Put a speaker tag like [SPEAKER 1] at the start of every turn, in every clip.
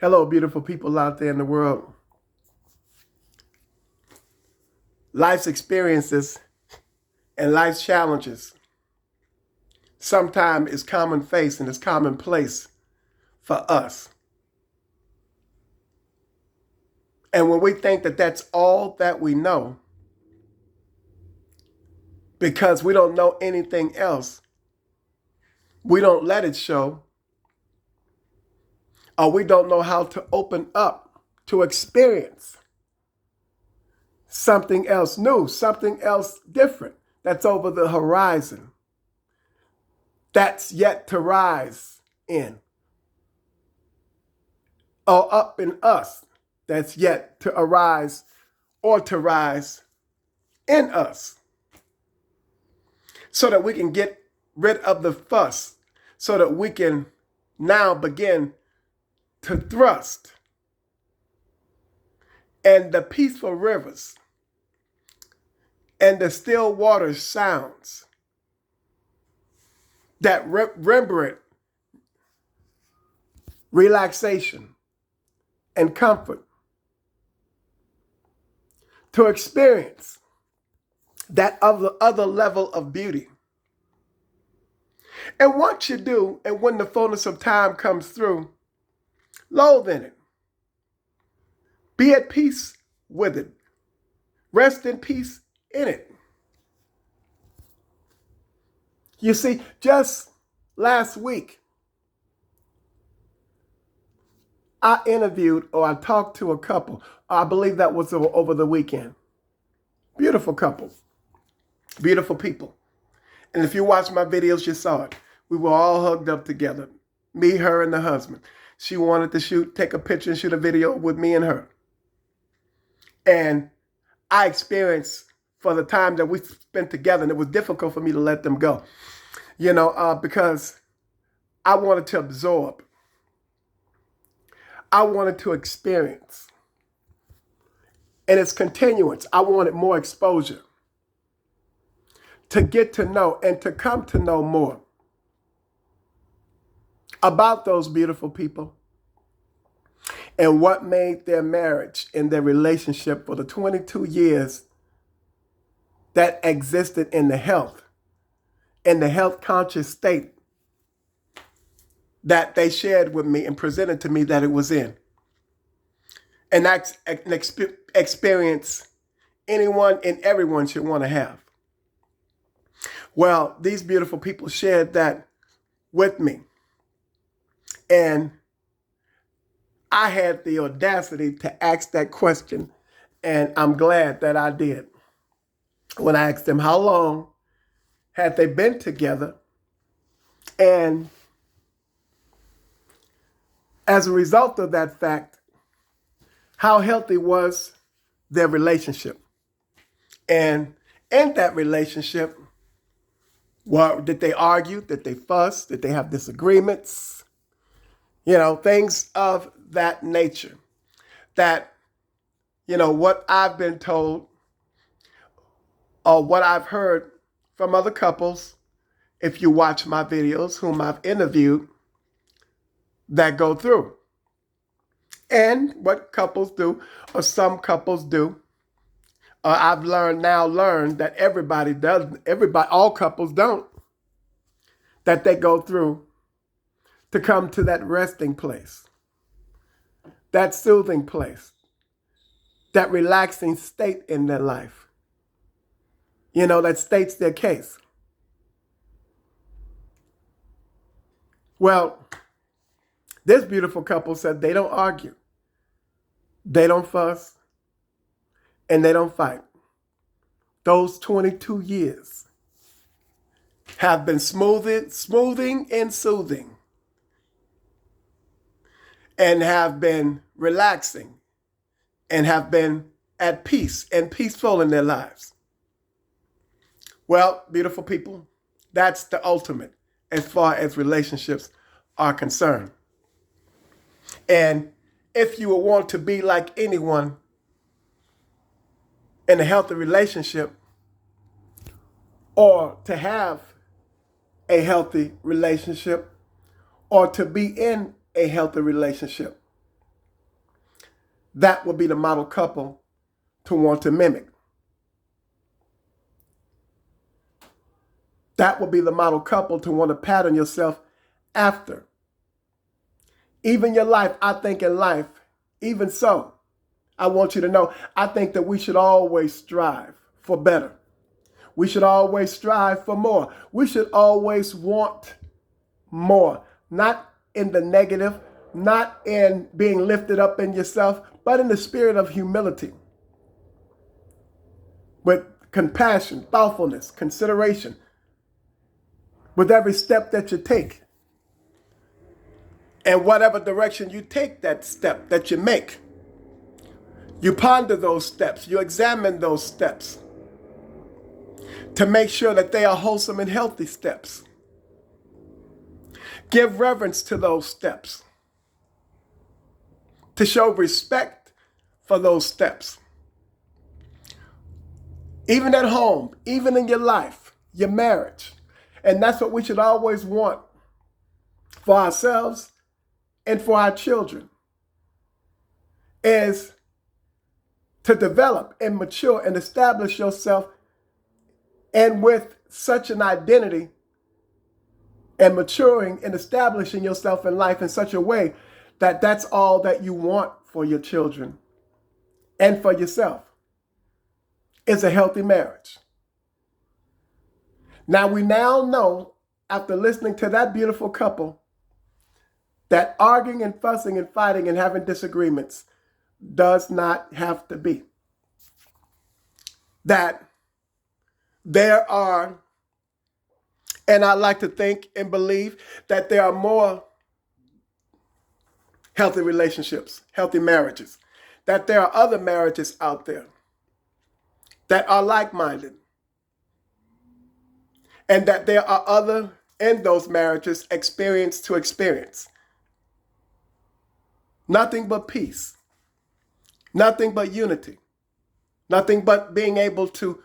[SPEAKER 1] Hello, beautiful people out there in the world. Life's experiences and life's challenges sometimes is commonplace and is commonplace for us. And when we think that that's all that we know, because we don't know anything else, we don't let it show, or we don't know how to open up to experience something else new, something else different that's over the horizon, that's yet to rise in, or up in us, that's yet to arise or to rise in us, so that we can get rid of the fuss, so that we can now begin to thrust. And the peaceful rivers and the still water sounds that render relaxation and comfort, to experience that other level of beauty. And once you do, and when the fullness of time comes through, loathe in it. Be at peace with it. Rest in peace in it. You see, just last week, I interviewed or I talked to a couple. I believe that was over the weekend. Beautiful couple. Beautiful people. And if you watched my videos, you saw it. We were all hugged up together. Me, her, and the husband. She wanted to take a picture and shoot a video with me and her. And I experienced, for the time that we spent together, and it was difficult for me to let them go, because I wanted to absorb. I wanted to experience. And it's continuance. I wanted more exposure, to get to know and to come to know more about those beautiful people and what made their marriage and their relationship for the 22 years that existed in the health conscious state that they shared with me and presented to me that it was in. And that's an experience anyone and everyone should want to have. Well, these beautiful people shared that with me. And I had the audacity to ask that question, and I'm glad that I did. When I asked them how long had they been together, and as a result of that fact, how healthy was their relationship? And in that relationship, did they argue? Did they fuss? Did they have disagreements? Things of that nature. That, what I've been told or what I've heard from other couples, if you watch my videos, whom I've interviewed, that go through. And what couples do, or some couples do, I've learned that everybody does, all couples don't, that they go through to come to that resting place, that soothing place, that relaxing state in their life, that states their case. Well, this beautiful couple said they don't argue, they don't fuss, and they don't fight. Those 22 years have been smoothing and soothing, and have been relaxing, and have been at peace and peaceful in their lives. Well, beautiful people, that's the ultimate as far as relationships are concerned. And if you want to be like anyone in a healthy relationship, or to have a healthy relationship, or to be in a healthy relationship, that will be the model couple to want to mimic. That will be the model couple to want to pattern yourself after. Even your life, I think in life, even so, I want you to know, I think that we should always strive for better. We should always strive for more. We should always want more, not in the negative, not in being lifted up in yourself, but in the spirit of humility, with compassion, thoughtfulness, consideration, with every step that you take. And whatever direction you take that step that you make, you ponder those steps, you examine those steps to make sure that they are wholesome and healthy steps. Give reverence to those steps, to show respect for those steps. Even at home, even in your life, your marriage. And that's what we should always want for ourselves and for our children, is to develop and mature and establish yourself, and with such an identity and maturing and establishing yourself in life in such a way that that's all that you want for your children and for yourself, is a healthy marriage. Now we now know, after listening to that beautiful couple, that arguing and fussing and fighting and having disagreements does not have to be. That there are, and I like to think and believe that there are more healthy relationships, healthy marriages, that there are other marriages out there that are like-minded, and that there are other in those marriages experience to experience. Nothing but peace, nothing but unity, nothing but being able to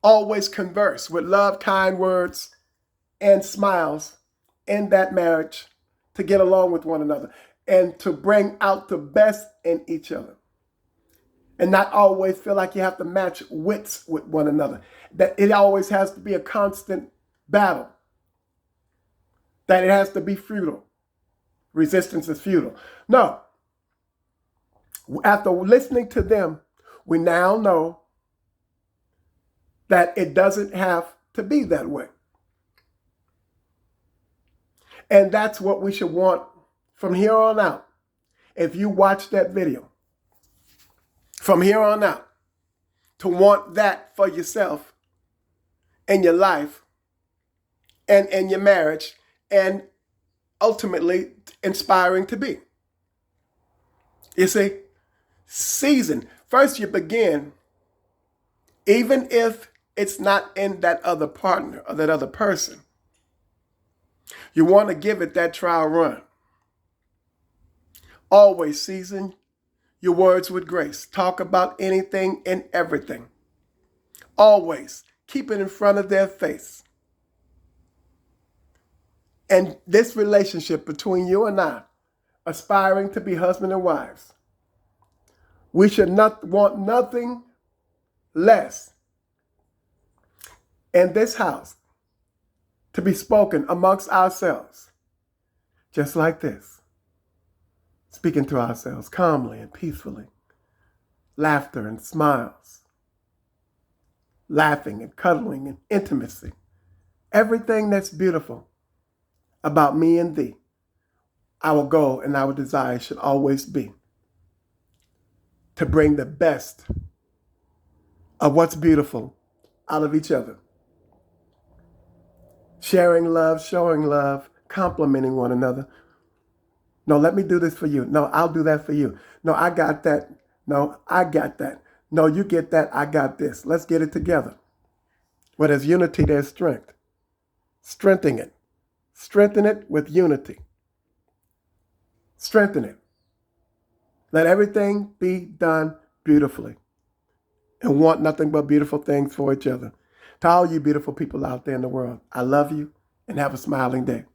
[SPEAKER 1] always converse with love, kind words, and smiles in that marriage, to get along with one another and to bring out the best in each other. And not always feel like you have to match wits with one another. That it always has to be a constant battle. That it has to be futile. Resistance is futile. No. After listening to them, we now know that it doesn't have to be that way. And that's what we should want from here on out. If you watch that video, from here on out, to want that for yourself in your life and in your marriage, and ultimately inspiring to be. You see, season. First you begin, even if it's not in that other partner or that other person, you want to give it that trial run. Always season your words with grace. Talk about anything and everything. Always keep it in front of their face. And this relationship between you and I, aspiring to be husband and wives, we should not want nothing less in this house to be spoken amongst ourselves, just like this, speaking to ourselves calmly and peacefully, laughter and smiles, laughing and cuddling and intimacy, everything that's beautiful about me and thee. Our goal and our desire should always be to bring the best of what's beautiful out of each other. Sharing love, showing love, complimenting one another. No, let me do this for you. No, I'll do that for you. No, I got that. No, I got that. No, you get that. I got this. Let's get it together. Where there's unity, there's strength. Strengthen it. Strengthen it with unity. Strengthen it. Let everything be done beautifully. And want nothing but beautiful things for each other. To all you beautiful people out there in the world, I love you and have a smiling day.